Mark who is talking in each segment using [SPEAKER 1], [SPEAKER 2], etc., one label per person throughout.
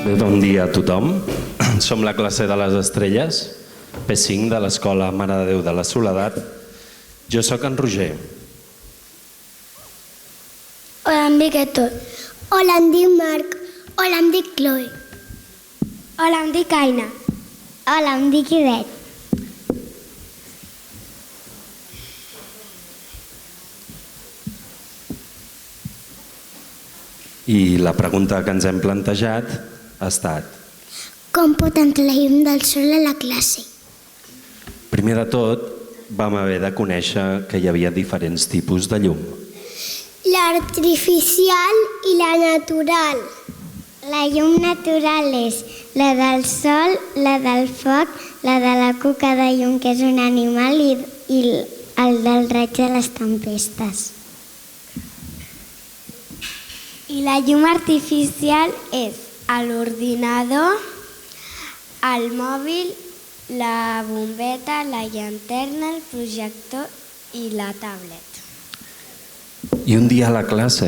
[SPEAKER 1] Bé, bon dia a tothom. Som la classe de les estrelles, P5 de l'Escola Mare de Déu de la Soledat. Jo sóc en Roger.
[SPEAKER 2] Hola, em dic Héctor. Hola, em dic Marc. Hola, em dic Chloe. Hola, em dic Aina. Hola, em dic Ivet.
[SPEAKER 1] I la pregunta que ens hem plantejat ha estat:
[SPEAKER 2] Com pot entrar la llum del sol a la classe?
[SPEAKER 1] primer de tot, vam haver de conèixer que hi havia diferents tipus de llum.
[SPEAKER 2] L'artificial i la natural. La llum natural és la del sol, la del foc, la de la cuca de llum, que és un animal, i el del raig de les tempestes. I la llum artificial és l'ordinador, el mòbil, la bombeta, la llanterna, el projector i la tablet.
[SPEAKER 1] I un dia a la classe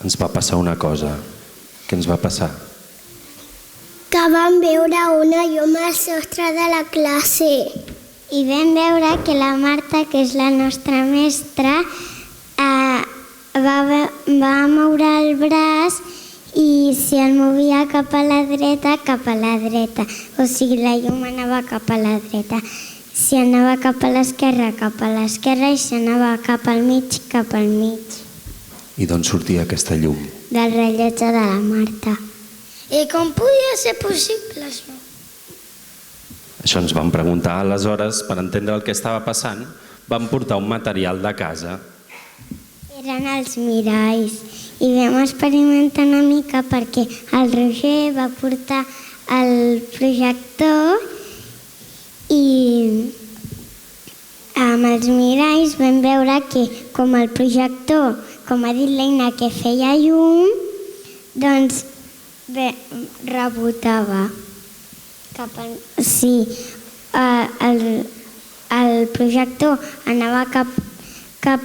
[SPEAKER 1] ens va passar una cosa. Què ens va passar?
[SPEAKER 2] Que vam veure una llum al sostre de la classe. I vam veure que la Marta, que és la nostra mestra, va moure el braç i si el movia cap a la dreta, cap a la dreta. O sigui, la llum anava cap a la dreta. Si anava cap a l'esquerra, cap a l'esquerra, i si anava cap al mig, cap al mig.
[SPEAKER 1] I d'on sortia aquesta llum?
[SPEAKER 2] Del rellotge de la Marta. I com podia ser possible això?
[SPEAKER 1] Això ens vam preguntar. Aleshores, per entendre el que estava passant, vam portar un material de casa.
[SPEAKER 2] Eren els miralls i vam experimentar una mica perquè el Roger va portar el projector i amb els miralls vam veure que com el projector, com ha dit l'Eina, que feia llum, doncs rebotava. Sí, el projector anava cap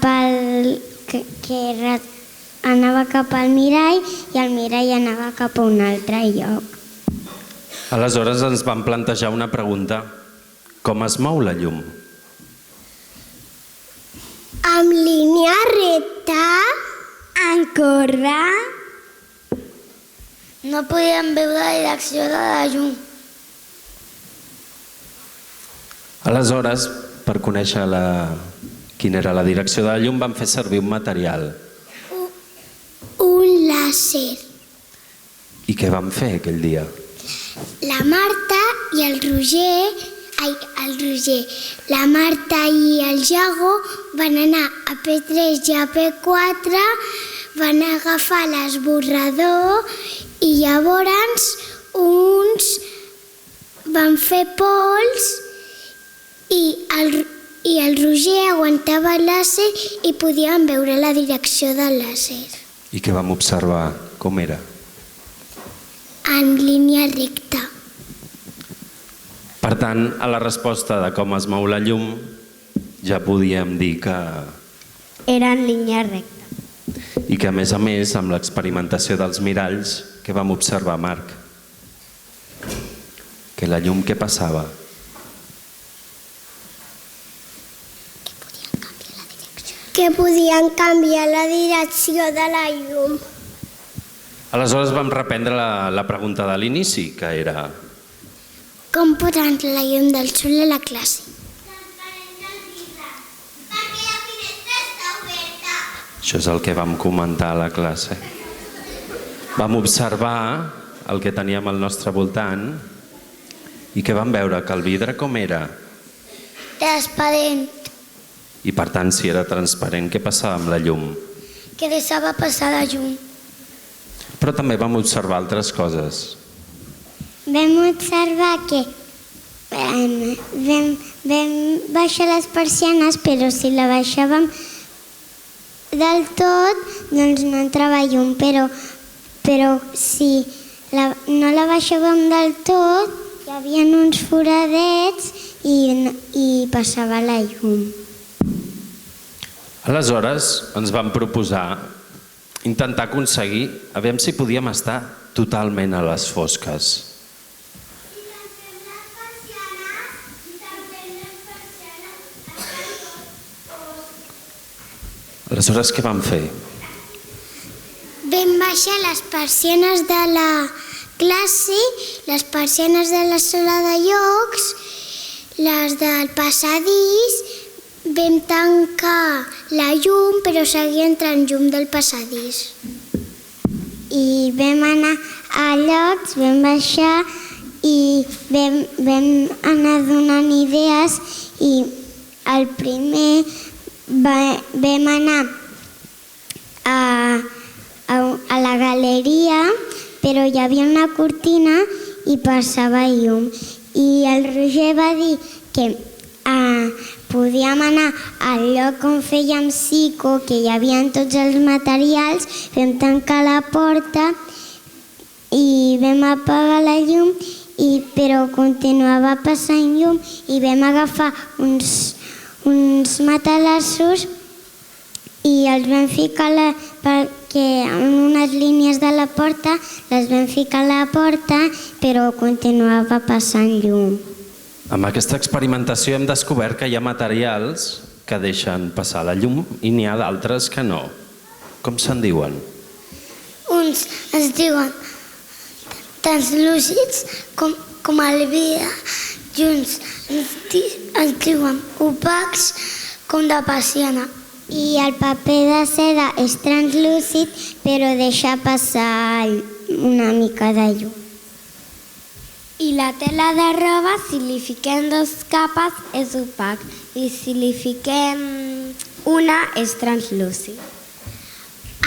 [SPEAKER 2] al anava cap al mirall i el mirall anava cap a un altre lloc.
[SPEAKER 1] Aleshores ens vam plantejar una pregunta. Com es mou la llum?
[SPEAKER 2] En línia recta, en corda. No podíem veure la direcció de la llum.
[SPEAKER 1] Aleshores, per conèixer quina era la direcció de la llum, vam fer servir un material.
[SPEAKER 2] Un làser.
[SPEAKER 1] I què vam fer aquell dia?
[SPEAKER 2] La Marta i el Roger, la Marta i el Jago van anar a P3 i a P4, van agafar l'esborrador i llavors uns van fer pols i el Roger aguantava el làser i podíem veure la direcció del làser.
[SPEAKER 1] I què vam observar? Com era?
[SPEAKER 2] En línia recta.
[SPEAKER 1] Per tant, a la resposta de com es mou la llum, ja podíem dir que...
[SPEAKER 2] Era en línia recta.
[SPEAKER 1] I que, a més, amb l'experimentació dels miralls, què vam observar, Marc? Que la llum què passava?
[SPEAKER 2] Que podien canviar la direcció de la llum.
[SPEAKER 1] Aleshores vam reprendre la pregunta de l'inici, que era...
[SPEAKER 2] Com pot entrar la llum del sol a la classe?
[SPEAKER 1] Això és el que vam comentar a la classe. Vam observar el que teníem al nostre voltant i que vam veure que el vidre com era?
[SPEAKER 2] Transparent.
[SPEAKER 1] I per tant, si era transparent, què passava amb la llum?
[SPEAKER 2] Que deixava passar la llum.
[SPEAKER 1] Però també vam observar altres coses.
[SPEAKER 2] Vam observar que vam baixar les persianes, però si la baixàvem del tot, doncs no entrava llum, però si no la baixàvem del tot, hi havia uns foradets i passava la llum.
[SPEAKER 1] Aleshores ens vam proposar intentar aconseguir, a veure si podíem estar totalment a les fosques. Aleshores, què vam fer?
[SPEAKER 2] Vam baixar les persianes de la classe, les persianes de la sala de jocs, les del passadís, vam tancar la llum, però seguia entrant llum del passadís. I vam anar a llocs, vam baixar i vam anar donant idees i el primer vam anar a la galeria, però hi havia una cortina i passava llum. I el Roger va dir que podíem anar al lloc on fèiem psico, que hi havia tots els materials, vam tancar la porta i vam apagar la llum, però continuava passant llum i vam agafar uns matalassos i els vam ficar perquè en unes línies de la porta les vam ficar a la porta, però continuava passant llum.
[SPEAKER 1] Amb aquesta experimentació hem descobert que hi ha materials que deixen passar la llum i n'hi ha d'altres que no. Com se'n diuen?
[SPEAKER 2] Uns es diuen translúcids, com el vidre, i uns es diuen opacs, com de persiana. I el paper de seda és translúcid, però deixa passar una mica de llum. I la tela de roba, si li fiquem 2 capes, és opac. I si li fiquem una, és translúcid.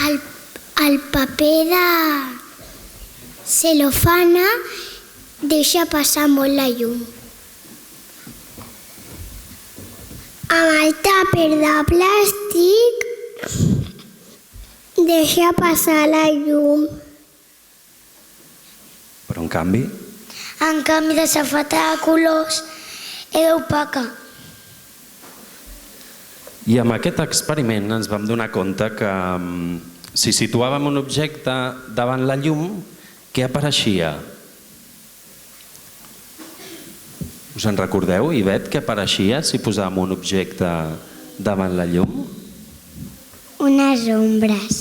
[SPEAKER 2] El paper de celofana deixa passar molt la llum. Amb el tàper de plàstic deixa passar la llum.
[SPEAKER 1] Però en canvi?
[SPEAKER 2] En canvi, de safata de colors era opaca.
[SPEAKER 1] I amb aquest experiment ens vam donar compte que si situàvem un objecte davant la llum, què apareixia? Us en recordeu, Ivet, què apareixia si posàvem un objecte davant la llum?
[SPEAKER 2] Unes ombres.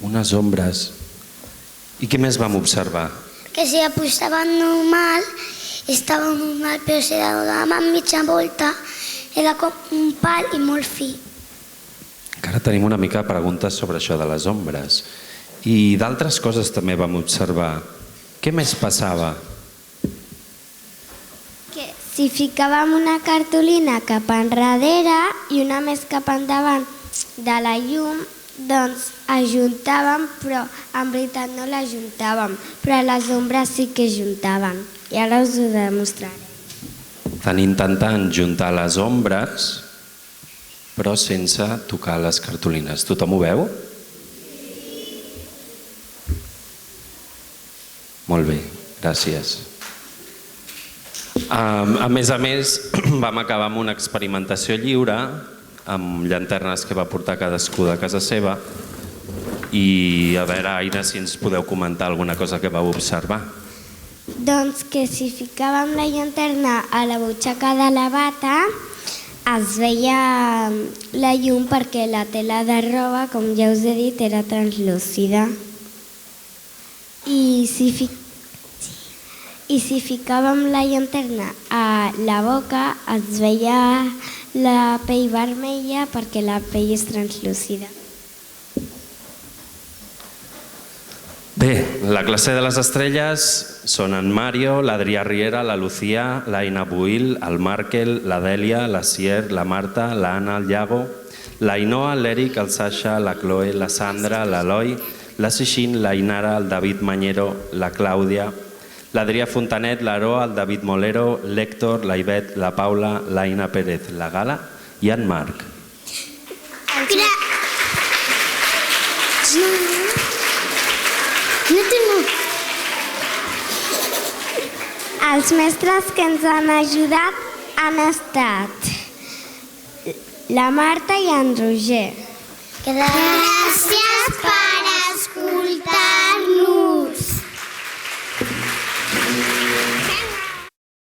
[SPEAKER 1] Unes ombres. I què més vam observar?
[SPEAKER 2] Que si la posaven normal, estava normal, però si la donàvem amb mitja volta, era com un pal i molt fi.
[SPEAKER 1] Encara tenim una mica de preguntes sobre això de les ombres. I d'altres coses també vam observar. Què més passava?
[SPEAKER 2] Si ficàvem una cartolina cap enrere i una més cap endavant de la llum, doncs ajuntàvem, però en veritat no l'ajuntàvem, però les ombres sí que juntaven. I ara us ho demostraré.
[SPEAKER 1] Estan intentant juntar les ombres, però sense tocar les cartolines. Tothom ho veu? Molt bé, gràcies. A més, vam acabar amb una experimentació lliure amb llanternes que va portar cadascú de casa seva i a veure, Aina, si ens podeu comentar alguna cosa que vau observar.
[SPEAKER 2] Doncs que si ficàvem la llanterna a la butxaca de la bata es veia la llum perquè la tela de roba, com ja us he dit, era translúcida. I si ficàvem la llanterna a la boca es veia la pell vermella perquè la pell és translúcida.
[SPEAKER 1] Bé, la classe de les estrelles són en Mario, l'Adrià Riera, la Lucía, l'Aina Buil, el Markel, la Dèlia, la Sier, la Marta, l'Anna, el Iago, l'Ainoa, l'Eric, el Sasha, la Chloe, la Sandra, l'Eloi, la Sixin, la Inara, el David Mañero, la Clàudia, l'Adrià Fontanet, l'Aroa, el David Molero, l'Héctor, la Ivet, la Paula, l'Aina Pérez, la Gala i en Marc. Els mestres que ens han ajudat han estat la Marta i en Roger. Gràcies!